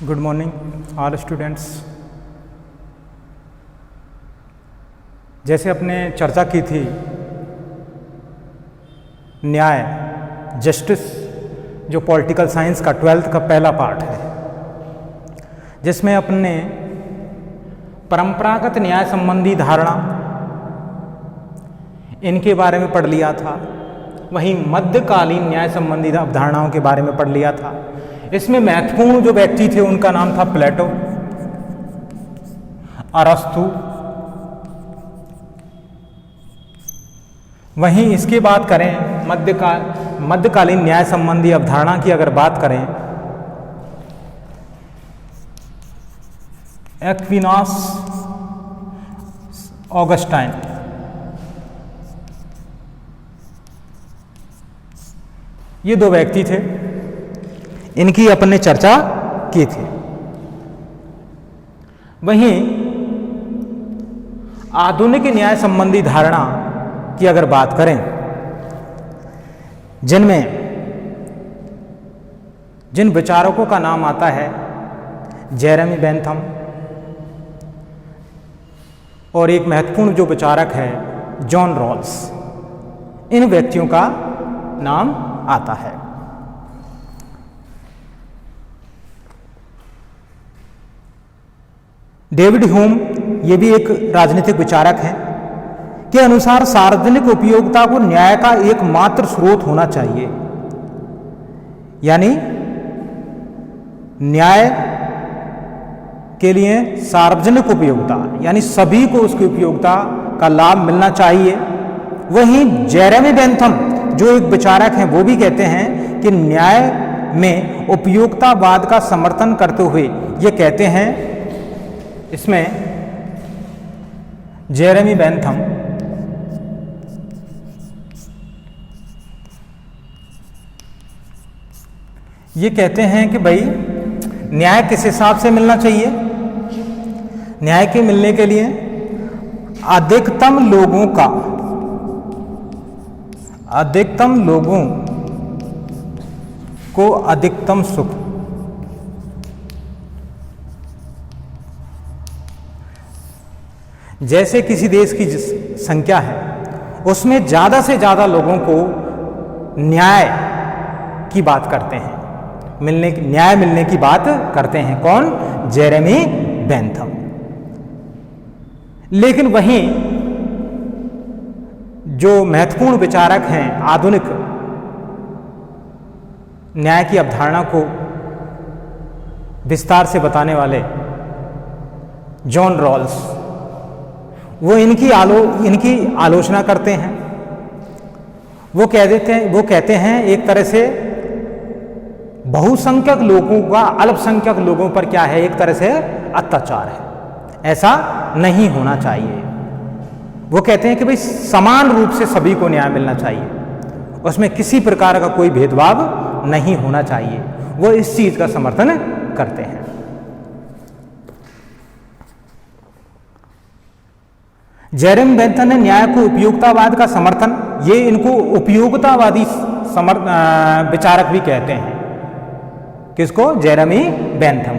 Good morning all students. जैसे अपने चर्चा की थी न्याय जस्टिस जो पॉलिटिकल साइंस का 12th का पहला पार्ट है, जिसमें अपने परंपरागत न्याय संबंधी धारणा इनके बारे में पढ़ लिया था। वहीं मध्यकालीन न्याय संबंधी अवधारणाओं के बारे में पढ़ लिया था। इसमें महत्वपूर्ण जो व्यक्ति थे उनका नाम था प्लेटो, अरस्तु। वहीं इसके बात करें मध्यकालीन न्याय संबंधी अवधारणा की अगर बात करें, एक्विनास ऑगस्टाइन, ये दो व्यक्ति थे, इनकी अपन ने चर्चा की थी। वहीं आधुनिक न्याय संबंधी धारणा की अगर बात करें, जिन विचारकों का नाम आता है जेरेमी बेंथम, और एक महत्वपूर्ण जो विचारक है जॉन रॉल्स, इन व्यक्तियों का नाम आता है। डेविड ह्यूम, ये भी एक राजनीतिक विचारक हैं, के अनुसार सार्वजनिक उपयोगिता को न्याय का एकमात्र स्रोत होना चाहिए। यानी न्याय के लिए सार्वजनिक उपयोगिता यानी सभी को उसकी उपयोगिता का लाभ मिलना चाहिए। वहीं जेरेमी बेंथम जो एक विचारक हैं, वो भी कहते हैं कि न्याय में उपयोगितावाद का समर्थन करते हुए ये कहते हैं, इसमें जेरेमी बेंथम ये कहते हैं कि भाई न्याय किस हिसाब से मिलना चाहिए। न्याय के मिलने के लिए अधिकतम लोगों को अधिकतम सुख, जैसे किसी देश की संख्या है उसमें ज्यादा से ज्यादा लोगों को न्याय की बात करते हैं, न्याय मिलने की बात करते हैं। कौन? Jeremy Bentham. लेकिन वहीं जो महत्वपूर्ण विचारक हैं आधुनिक न्याय की अवधारणा को विस्तार से बताने वाले जॉन रॉल्स, वो इनकी आलोचना करते हैं। वो कहते हैं एक तरह से बहुसंख्यक लोगों का अल्पसंख्यक लोगों पर क्या है, एक तरह से अत्याचार है। ऐसा नहीं होना चाहिए। वो कहते हैं कि भाई समान रूप से सभी को न्याय मिलना चाहिए, उसमें किसी प्रकार का कोई भेदभाव नहीं होना चाहिए। वो इस चीज का समर्थन करते हैं। जेरेमी बेंथम ने न्याय को उपयोगितावाद का समर्थन, ये इनको उपयोगितावादी विचारक भी कहते हैं। किसको? जेरेमी बेंथम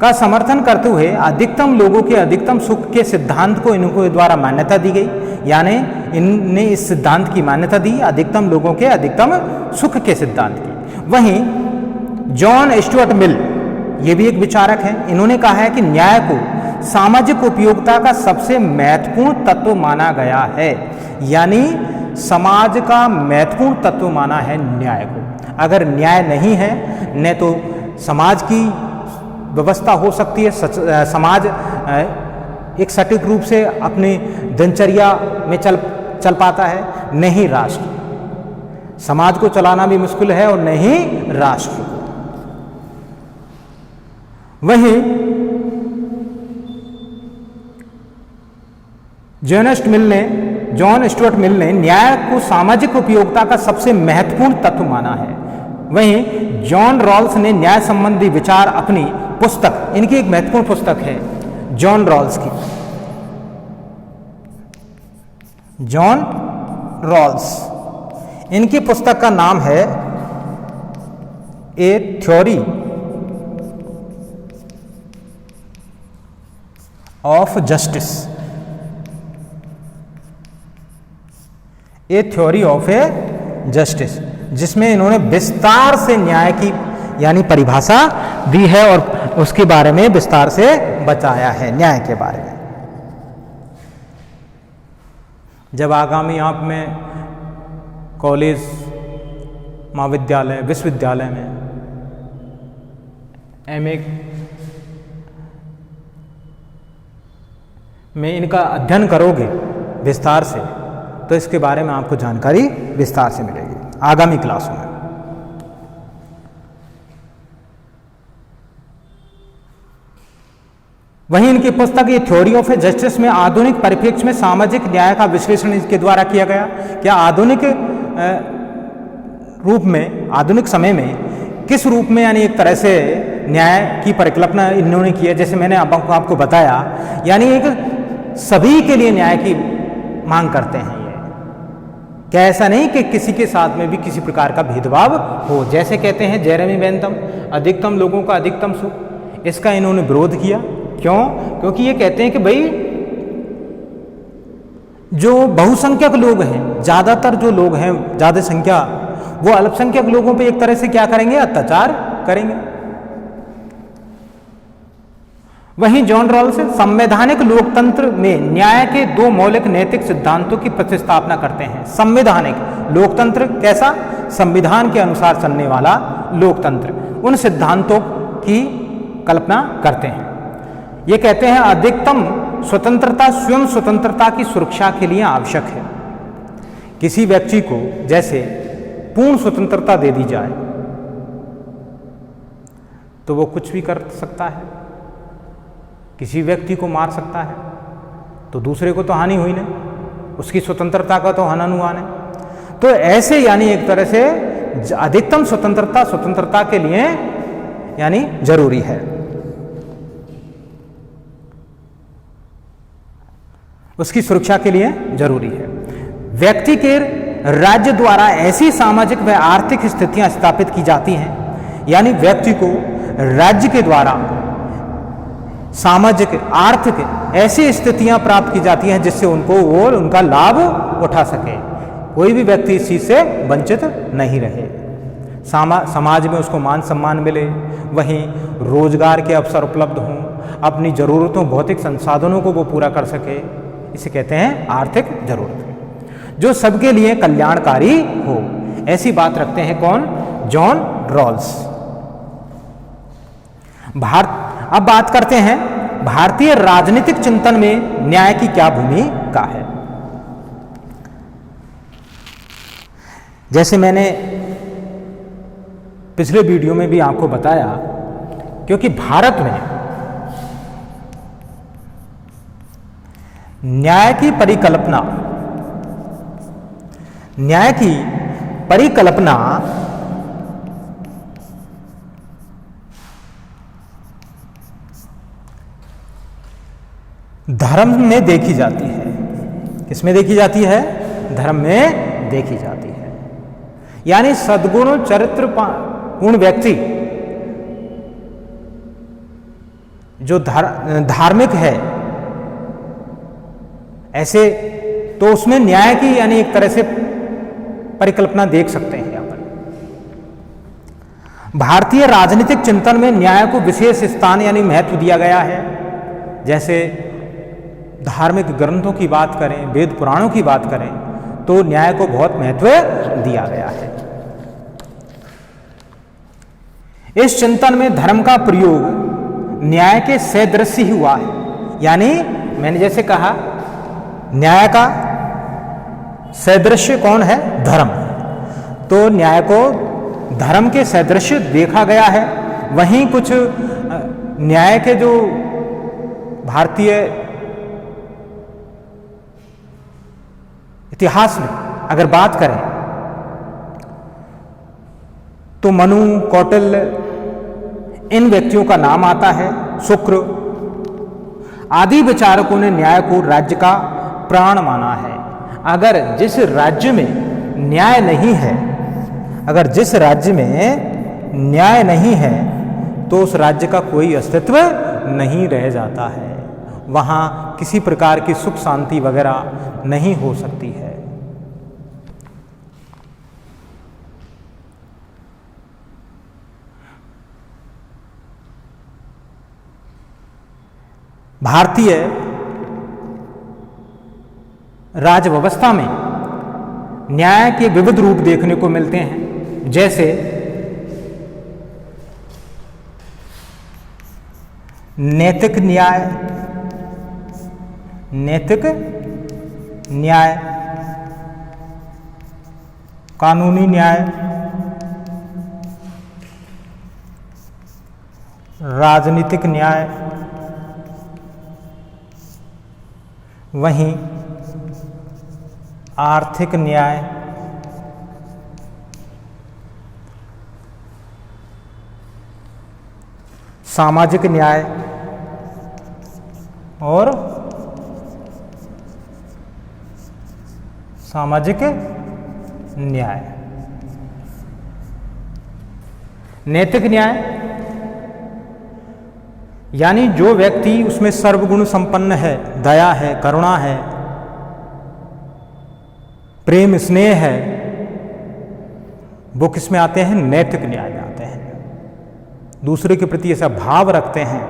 का समर्थन करते हुए अधिकतम लोगों के अधिकतम सुख के सिद्धांत को इनको द्वारा मान्यता दी गई। यानी इनने इस सिद्धांत की मान्यता दी, अधिकतम लोगों के अधिकतम सुख के सिद्धांत की। वहीं जॉन स्टुअर्ट मिल, ये भी एक विचारक हैं, इन्होंने कहा है कि न्याय को सामाजिक उपयोगिता का सबसे महत्वपूर्ण तत्व माना गया है। यानी समाज का महत्वपूर्ण तत्व माना है न्याय को। अगर न्याय नहीं है, न तो समाज की व्यवस्था हो सकती है, समाज एक सटीक रूप से अपनी दिनचर्या में चल पाता है, नहीं राष्ट्र। समाज को चलाना भी मुश्किल है और नहीं राष्ट्र को। वहीं जॉन स्टुअर्ट मिल ने न्याय को सामाजिक उपयोगिता का सबसे महत्वपूर्ण तत्व माना है। वहीं जॉन रॉल्स ने न्याय संबंधी विचार अपनी पुस्तक, इनकी एक महत्वपूर्ण पुस्तक है जॉन रॉल्स की, जॉन रॉल्स, इनकी पुस्तक का नाम है ए theory of justice, A theory of A justice, जिसमें इन्होंने विस्तार से न्याय की यानी परिभाषा दी है और उसके बारे में विस्तार से बताया है न्याय के बारे में। जब आगामी आप में कॉलेज, महाविद्यालय, विश्वविद्यालय में एमए में इनका अध्ययन करोगे विस्तार से, तो इसके बारे में आपको जानकारी विस्तार से मिलेगी आगामी क्लासों में। वहीं इनकी पुस्तक ये थ्योरी ऑफ ए जस्टिस में आधुनिक परिप्रेक्ष्य में सामाजिक न्याय का विश्लेषण इसके द्वारा किया गया। क्या आधुनिक रूप में, आधुनिक समय में किस रूप में यानी एक तरह से न्याय की परिकल्पना इन्होंने की है, जैसे मैंने आपको बताया, यानी एक सभी के लिए न्याय की मांग करते हैं। ये क्या ऐसा नहीं कि किसी के साथ में भी किसी प्रकार का भेदभाव हो, जैसे कहते हैं जेरेमी बेंथम, अधिकतम लोगों का अधिकतम सुख, इसका इन्होंने विरोध किया। क्यों? क्योंकि ये कहते हैं कि भाई जो बहुसंख्यक लोग हैं, ज्यादातर जो लोग हैं, ज्यादा संख्या, वो अल्पसंख्यक लोगों पे एक तरह से क्या करेंगे, अत्याचार करेंगे। वहीं जॉन रॉल्स संवैधानिक लोकतंत्र में न्याय के दो मौलिक नैतिक सिद्धांतों की प्रतिस्थापना करते हैं। संवैधानिक लोकतंत्र कैसा? संविधान के अनुसार चलने वाला लोकतंत्र, उन सिद्धांतों की कल्पना करते हैं। ये कहते हैं अधिकतम स्वतंत्रता स्वयं स्वतंत्रता की सुरक्षा के लिए आवश्यक है। किसी व्यक्ति को जैसे पूर्ण स्वतंत्रता दे दी जाए तो वो कुछ भी कर सकता है, किसी व्यक्ति को मार सकता है, तो दूसरे को तो हानि हुई नहीं, उसकी स्वतंत्रता का तो हनन है। तो ऐसे यानी एक तरह से अधिकतम स्वतंत्रता के लिए यानी जरूरी है। उसकी सुरक्षा के लिए जरूरी है। व्यक्ति के राज्य द्वारा ऐसी सामाजिक व आर्थिक स्थितियां स्थापित की जाती हैं, यानी व्यक्ति को राज्य के द्वारा सामाजिक आर्थिक ऐसी स्थितियां प्राप्त की जाती हैं जिससे वो उनका लाभ उठा सके, कोई भी व्यक्ति इस चीज से वंचित नहीं रहे, समाज में उसको मान सम्मान मिले, वहीं रोजगार के अवसर उपलब्ध हों, अपनी जरूरतों, भौतिक संसाधनों को वो पूरा कर सके। इसे कहते हैं आर्थिक जरूरत, जो सबके लिए कल्याणकारी हो। ऐसी बात रखते हैं कौन? John Rawls. अब बात करते हैं भारतीय राजनीतिक चिंतन में न्याय की क्या भूमिका है। जैसे मैंने पिछले वीडियो में भी आपको बताया, क्योंकि भारत में न्याय की परिकल्पना धर्म में देखी जाती है। किसमें देखी जाती है? धर्म में देखी जाती है। यानी सद्गुण चरित्र पूर्ण व्यक्ति जो धार्मिक है, ऐसे तो उसमें न्याय की यानी एक तरह से परिकल्पना देख सकते हैं। यहाँ पर भारतीय राजनीतिक चिंतन में न्याय को विशेष स्थान यानी महत्व दिया गया है। जैसे धार्मिक ग्रंथों की बात करें, वेद पुराणों की बात करें, तो न्याय को बहुत महत्व दिया गया है। इस चिंतन में धर्म का प्रयोग न्याय के सदृश ही हुआ है। यानी मैंने जैसे कहा, न्याय का सदृश्य कौन है? धर्म। तो न्याय को धर्म के सदृश देखा गया है। वहीं कुछ न्याय के जो भारतीय इतिहास में अगर बात करें तो मनु, कौटिल्य, इन व्यक्तियों का नाम आता है। शुक्र आदि विचारकों ने न्याय को राज्य का प्राण माना है। अगर जिस राज्य में न्याय नहीं है, अगर जिस राज्य में न्याय नहीं है, तो उस राज्य का कोई अस्तित्व नहीं रह जाता है। वहाँ किसी प्रकार की सुख शांति वगैरह नहीं हो सकती है। भारतीय राज व्यवस्था में न्याय के विविध रूप देखने को मिलते हैं, जैसे नैतिक न्याय, कानूनी न्याय, राजनीतिक न्याय, वहीं आर्थिक न्याय, सामाजिक न्याय और सामाजिक न्याय। नैतिक न्याय यानी जो व्यक्ति उसमें सर्वगुण संपन्न है, दया है, करुणा है, प्रेम स्नेह है, वो किस में आते हैं? नैतिक न्याय में आते हैं। दूसरे के प्रति ऐसा भाव रखते हैं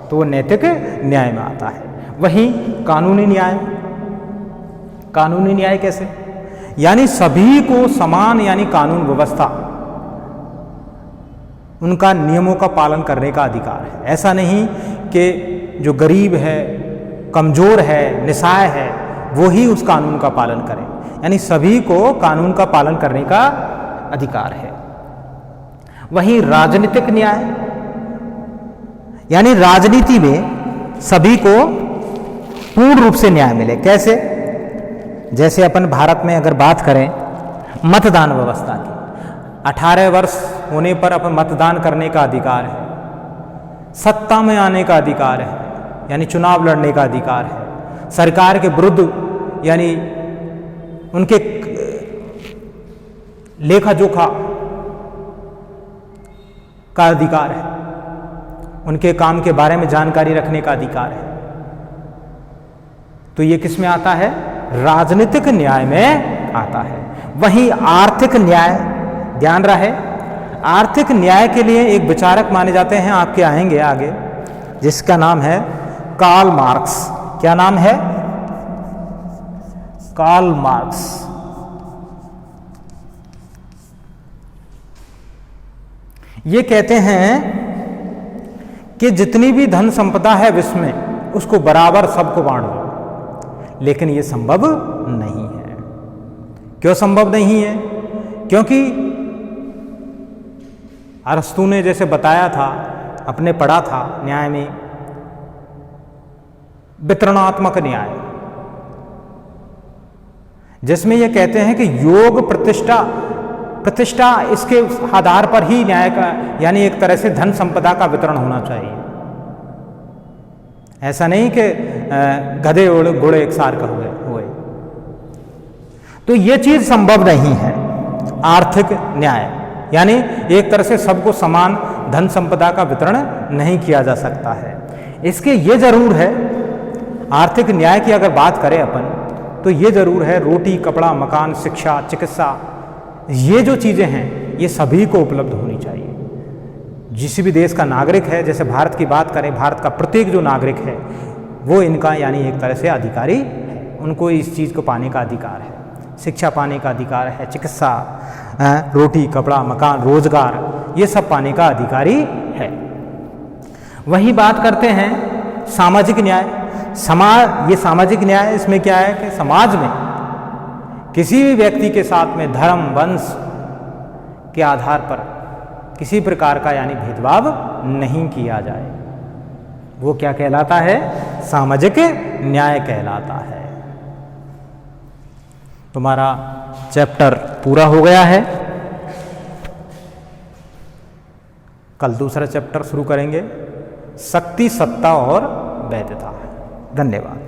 तो वो नैतिक न्याय में आता है। वहीं कानूनी न्याय, कानूनी न्याय कैसे? यानी सभी को समान, यानी कानून व्यवस्था, उनका नियमों का पालन करने का अधिकार है। ऐसा नहीं कि जो गरीब है, कमजोर है, निस्सहाय है, वो ही उस कानून का पालन करें। यानी सभी को कानून का पालन करने का अधिकार है। वहीं राजनीतिक न्याय, यानी राजनीति में सभी को पूर्ण रूप से न्याय मिले। कैसे? जैसे अपन भारत में अगर बात करें मतदान व्यवस्था की, 18 वर्ष होने पर अपन मतदान करने का अधिकार है, सत्ता में आने का अधिकार है, यानी चुनाव लड़ने का अधिकार है, सरकार के विरुद्ध यानी उनके लेखा जोखा का अधिकार है, उनके काम के बारे में जानकारी रखने का अधिकार है। तो ये किस में आता है? राजनीतिक न्याय में आता है। वहीं आर्थिक न्याय, ध्यान रहे, आर्थिक न्याय के लिए एक विचारक माने जाते हैं, आपके आएंगे आगे, जिसका नाम है कार्ल मार्क्स। क्या नाम है? Karl Marx. ये कहते हैं कि जितनी भी धन संपदा है विश्व में, उसको बराबर सबको बांट दो। लेकिन ये संभव नहीं है। क्यों संभव नहीं है? क्योंकि अरस्तु ने जैसे बताया था, अपने पढ़ा था न्याय में, वितरणात्मक न्याय, जिसमें ये कहते हैं कि योग प्रतिष्ठा इसके आधार पर ही न्याय का, यानी एक तरह से धन संपदा का वितरण होना चाहिए। ऐसा नहीं कि गधे घोड़े एक सार का हुए। तो ये चीज संभव नहीं है। आर्थिक न्याय यानी एक तरह से सबको समान धन संपदा का वितरण नहीं किया जा सकता है। इसके ये जरूर है, आर्थिक न्याय की अगर बात करें अपन, तो ये जरूर है, रोटी, कपड़ा, मकान, शिक्षा, चिकित्सा, ये जो चीजें हैं ये सभी को उपलब्ध होनी चाहिए। जिस भी देश का नागरिक है, जैसे भारत की बात करें, भारत का प्रत्येक जो नागरिक है वो इनका यानी एक तरह से अधिकारी है, उनको इस चीज़ को पाने का अधिकार है, शिक्षा पाने का अधिकार है, चिकित्सा, रोटी, कपड़ा, मकान, रोजगार, ये सब पाने का अधिकारी है। वही बात करते हैं सामाजिक न्याय। ये सामाजिक न्याय, इसमें क्या है कि समाज में किसी भी व्यक्ति के साथ में धर्म, वंश के आधार पर किसी प्रकार का यानी भेदभाव नहीं किया जाए, वो क्या कहलाता है? सामाजिक न्याय कहलाता है। तुम्हारा चैप्टर पूरा हो गया है। कल दूसरा चैप्टर शुरू करेंगे, शक्ति, सत्ता और वैधता। धन्यवाद।